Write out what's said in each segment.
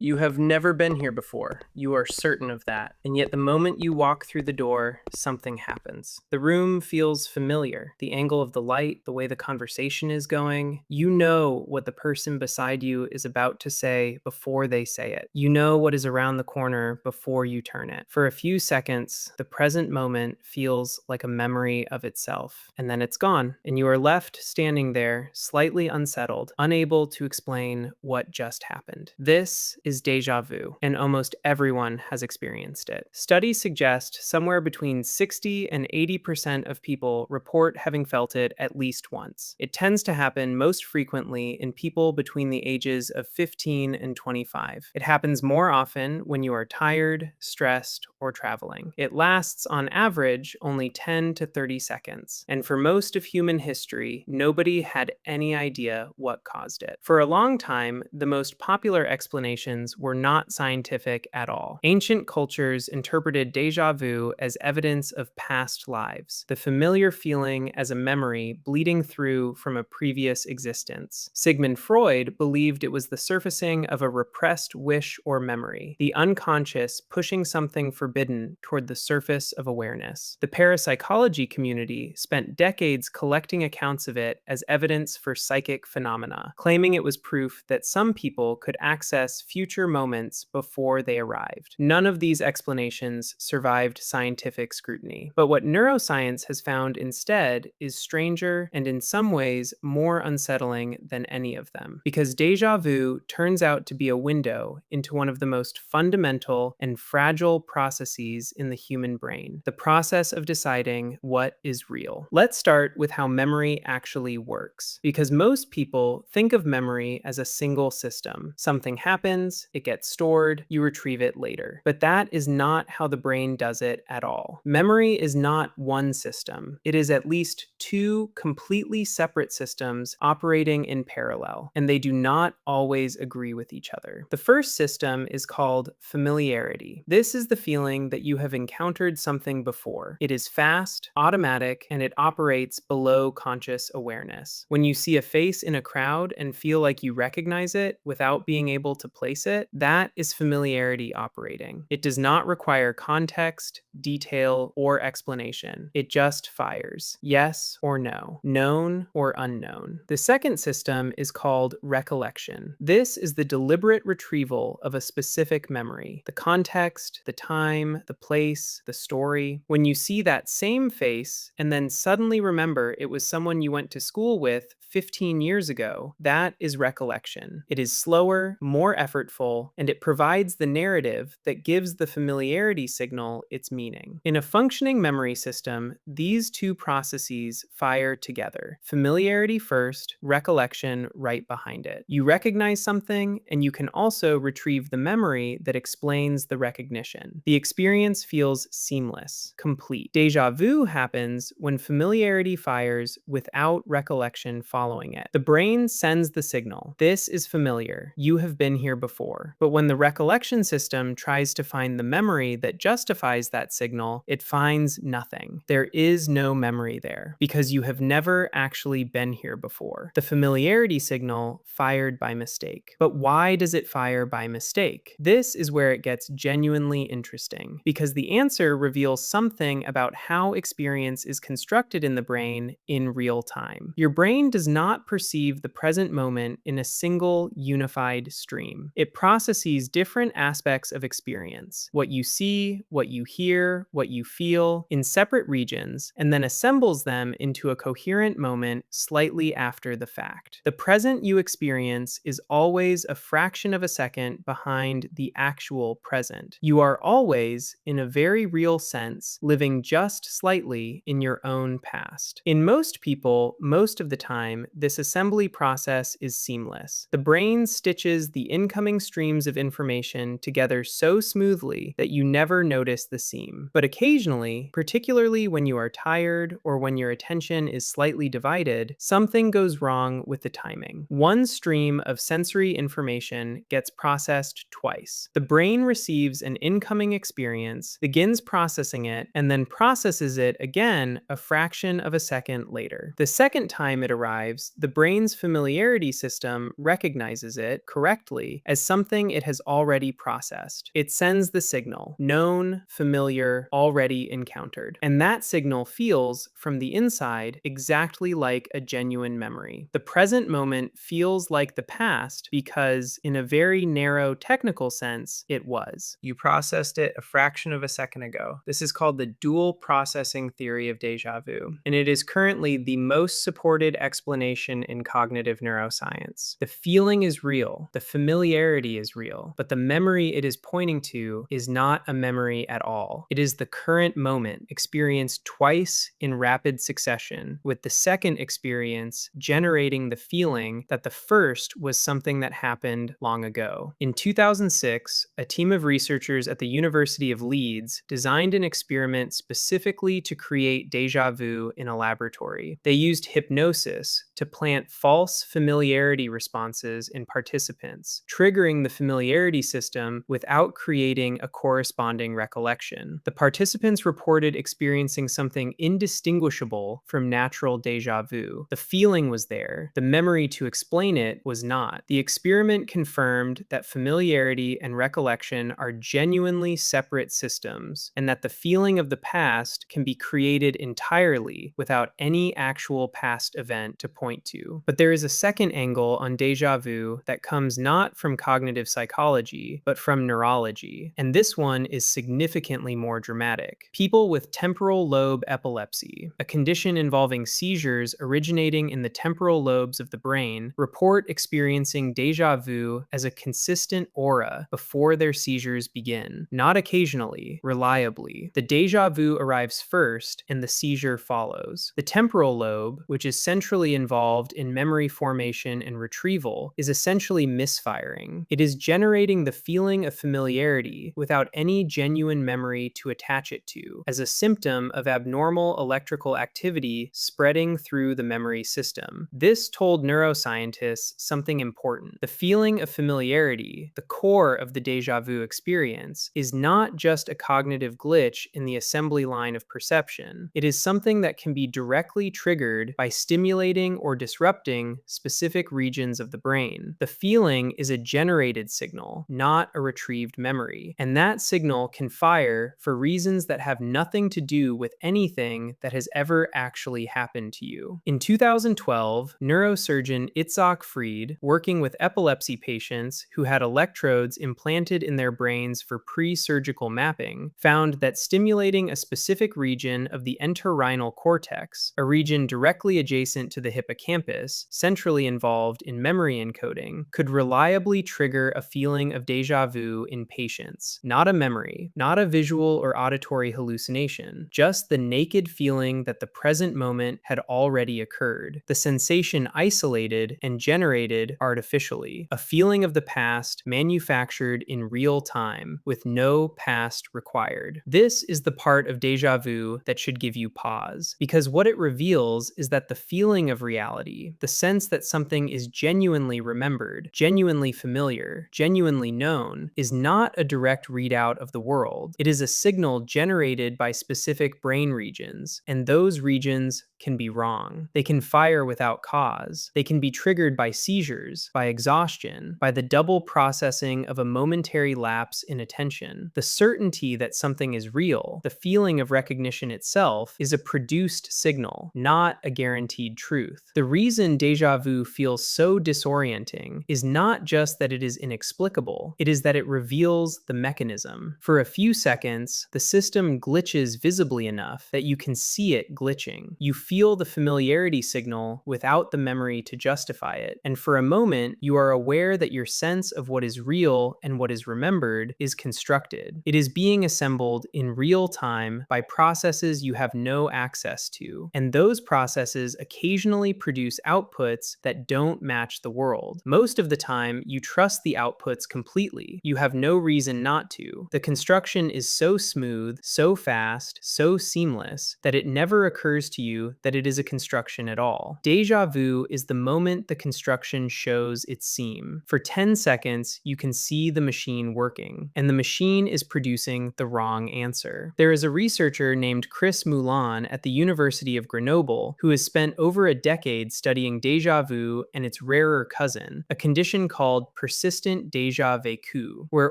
You have never been here before. You are certain of that. And yet, the moment you walk through the door, something happens. The room feels familiar. The angle of the light, the way the conversation is going. You know what the person beside you is about to say before they say it. You know what is around the corner before you turn it. For a few seconds, the present moment feels like a memory of itself. And then it's gone. And you are left standing there, slightly unsettled, unable to explain what just happened. This is déjà vu, and almost everyone has experienced it. Studies suggest somewhere between 60 and 80% of people report having felt it at least once. It tends to happen most frequently in people between the ages of 15 and 25. It happens more often when you are tired, stressed, or traveling. It lasts on average only 10 to 30 seconds, and for most of human history, nobody had any idea what caused it. For a long time, the most popular explanations were not scientific at all. Ancient cultures interpreted déjà vu as evidence of past lives, the familiar feeling as a memory bleeding through from a previous existence. Sigmund Freud believed it was the surfacing of a repressed wish or memory, the unconscious pushing something forbidden toward the surface of awareness. The parapsychology community spent decades collecting accounts of it as evidence for psychic phenomena, claiming it was proof that some people could access future moments before they arrived. None of these explanations survived scientific scrutiny. But what neuroscience has found instead is stranger and in some ways more unsettling than any of them. Because déjà vu turns out to be a window into one of the most fundamental and fragile processes in the human brain, the process of deciding what is real. Let's start with how memory actually works. Because most people think of memory as a single system. Something happens, it gets stored, you retrieve it later. But that is not how the brain does it at all. Memory is not one system. It is at least two completely separate systems operating in parallel, and they do not always agree with each other. The first system is called familiarity. This is the feeling that you have encountered something before. It is fast, automatic, and it operates below conscious awareness. When you see a face in a crowd and feel like you recognize it without being able to place it, that is familiarity operating. It does not require context, detail, or explanation. It just fires. Yes or no. Known or unknown. The second system is called recollection. This is the deliberate retrieval of a specific memory. The context, the time, the place, the story. When you see that same face and then suddenly remember it was someone you went to school with 15 years ago, that is recollection. It is slower, more effortful, and it provides the narrative that gives the familiarity signal its meaning. In a functioning memory system, these two processes fire together. Familiarity first, recollection right behind it. You recognize something, and you can also retrieve the memory that explains the recognition. The experience feels seamless, complete. Déjà vu happens when familiarity fires without recollection following it. The brain sends the signal. This is familiar. You have been here before. But when the recollection system tries to find the memory that justifies that signal, it finds nothing. There is no memory there because you have never actually been here before. The familiarity signal fired by mistake. But why does it fire by mistake? This is where it gets genuinely interesting because the answer reveals something about how experience is constructed in the brain in real time. Your brain does not perceive the present moment in a single unified stream. It processes different aspects of experience, what you see, what you hear, what you feel, in separate regions, and then assembles them into a coherent moment slightly after the fact. The present you experience is always a fraction of a second behind the actual present. You are always, in a very real sense, living just slightly in your own past. In most people, most of the time, this assembly process is seamless. The brain stitches the incoming streams of information together so smoothly that you never notice the seam. But occasionally, particularly when you are tired or when your attention is slightly divided, something goes wrong with the timing. One stream of sensory information gets processed twice. The brain receives an incoming experience, begins processing it, and then processes it again a fraction of a second later. The second time it arrives, arrives, the brain's familiarity system recognizes it correctly as something it has already processed. It sends the signal, known, familiar, already encountered. And that signal feels, from the inside, exactly like a genuine memory. The present moment feels like the past because, in a very narrow technical sense, it was. You processed it a fraction of a second ago. This is called the dual processing theory of déjà vu, and it is currently the most supported explanation in cognitive neuroscience. The feeling is real, the familiarity is real, but the memory it is pointing to is not a memory at all. It is the current moment, experienced twice in rapid succession, with the second experience generating the feeling that the first was something that happened long ago. In 2006, a team of researchers at the University of Leeds designed an experiment specifically to create déjà vu in a laboratory. They used hypnosis to plant false familiarity responses in participants, triggering the familiarity system without creating a corresponding recollection. The participants reported experiencing something indistinguishable from natural déjà vu. The feeling was there, the memory to explain it was not. The experiment confirmed that familiarity and recollection are genuinely separate systems, and that the feeling of the past can be created entirely without any actual past event to point to. But there is a second angle on déjà vu that comes not from cognitive psychology, but from neurology, and this one is significantly more dramatic. People with temporal lobe epilepsy, a condition involving seizures originating in the temporal lobes of the brain, report experiencing déjà vu as a consistent aura before their seizures begin, not occasionally, reliably. The déjà vu arrives first and the seizure follows. The temporal lobe, which is centrally involved in memory formation and retrieval, is essentially misfiring. It is generating the feeling of familiarity without any genuine memory to attach it to, as a symptom of abnormal electrical activity spreading through the memory system. This told neuroscientists something important. The feeling of familiarity, the core of the déjà vu experience, is not just a cognitive glitch in the assembly line of perception. It is something that can be directly triggered by stimulating or disrupting specific regions of the brain. The feeling is a generated signal, not a retrieved memory, and that signal can fire for reasons that have nothing to do with anything that has ever actually happened to you. In 2012, neurosurgeon Itzhak Fried, working with epilepsy patients who had electrodes implanted in their brains for pre-surgical mapping, found that stimulating a specific region of the entorhinal cortex, a region directly adjacent to the hippocampus, centrally involved in memory encoding, could reliably trigger a feeling of déjà vu in patients. Not a memory, not a visual or auditory hallucination, just the naked feeling that the present moment had already occurred. The sensation isolated and generated artificially. A feeling of the past manufactured in real time, with no past required. This is the part of déjà vu that should give you pause, because what it reveals is that the feeling of reality, the sense that something is genuinely remembered, genuinely familiar, genuinely known, is not a direct readout of the world. It is a signal generated by specific brain regions, and those regions can be wrong. They can fire without cause. They can be triggered by seizures, by exhaustion, by the double processing of a momentary lapse in attention. The certainty that something is real, the feeling of recognition itself, is a produced signal, not a guaranteed truth. The reason déjà vu feels so disorienting is not just that it is inexplicable, it is that it reveals the mechanism. For a few seconds, the system glitches visibly enough that you can see it glitching. You feel the familiarity signal without the memory to justify it, and for a moment, you are aware that your sense of what is real and what is remembered is constructed. It is being assembled in real time by processes you have no access to, and those processes occasionally produce outputs that don't match the world. Most of the time, you trust the outputs completely. You have no reason not to. The construction is so smooth, so fast, so seamless, that it never occurs to you that it is a construction at all. Deja vu is the moment the construction shows its seam. For 10 seconds, you can see the machine working, and the machine is producing the wrong answer. There is a researcher named Moulin at the University of Grenoble who has spent over a decade studying déjà vu and its rarer cousin, a condition called persistent déjà vécu. Where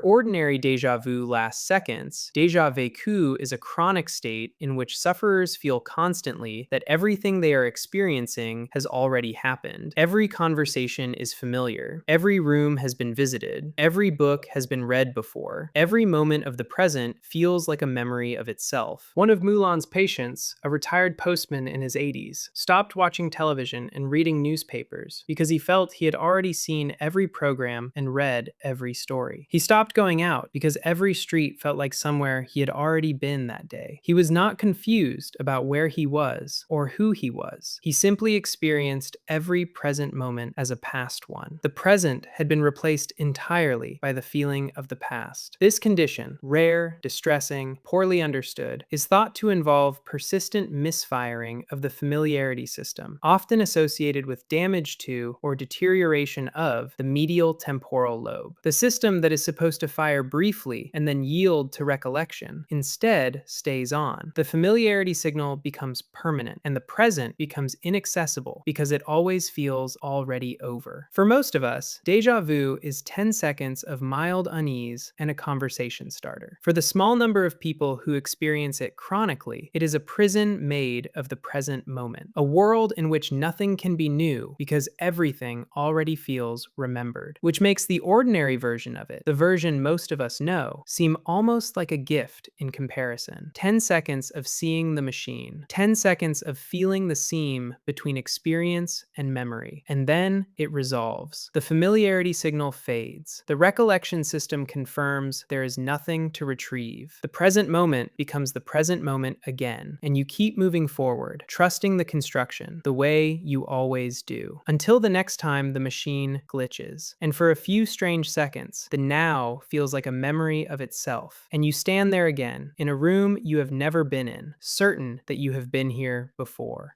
ordinary déjà vu lasts seconds, déjà vécu is a chronic state in which sufferers feel constantly that everything they are experiencing has already happened. Every conversation is familiar. Every room has been visited. Every book has been read before. Every moment of the present feels like a memory of itself. One of Moulin's patients, a retired postman in his 80s, stopped watching television and reading newspapers because he felt he had already seen every program and read every story. He stopped going out because every street felt like somewhere he had already been that day. He was not confused about where he was or who he was. He simply experienced every present moment as a past one. The present had been replaced entirely by the feeling of the past. This condition, rare, distressing, poorly understood, is thought to involve persistent misfiring of the familiarity system, often associated with damage to or deterioration of the medial temporal lobe. The system that is supposed to fire briefly and then yield to recollection instead stays on. The familiarity signal becomes permanent, and the present becomes inaccessible because it always feels already over. For most of us, déjà vu is 10 seconds of mild unease and a conversation starter. For the small number of people who experience it chronically, it is a prison made of the present moment, a world in which nothing can be new because everything already feels remembered, which makes the ordinary version of it, the version most of us know, seem almost like a gift in comparison. 10 seconds of seeing the machine, 10 seconds of feeling the seam between experience and memory, and then it resolves. The familiarity signal fades. The recollection system confirms there is nothing to retrieve. The present moment becomes the present moment again, and you keep moving forward, trusting the construction, the way you always do, until the next time the machine glitches. And for a few strange seconds, the now feels like a memory of itself, and you stand there again, in a room you have never been in, certain that you have been here before.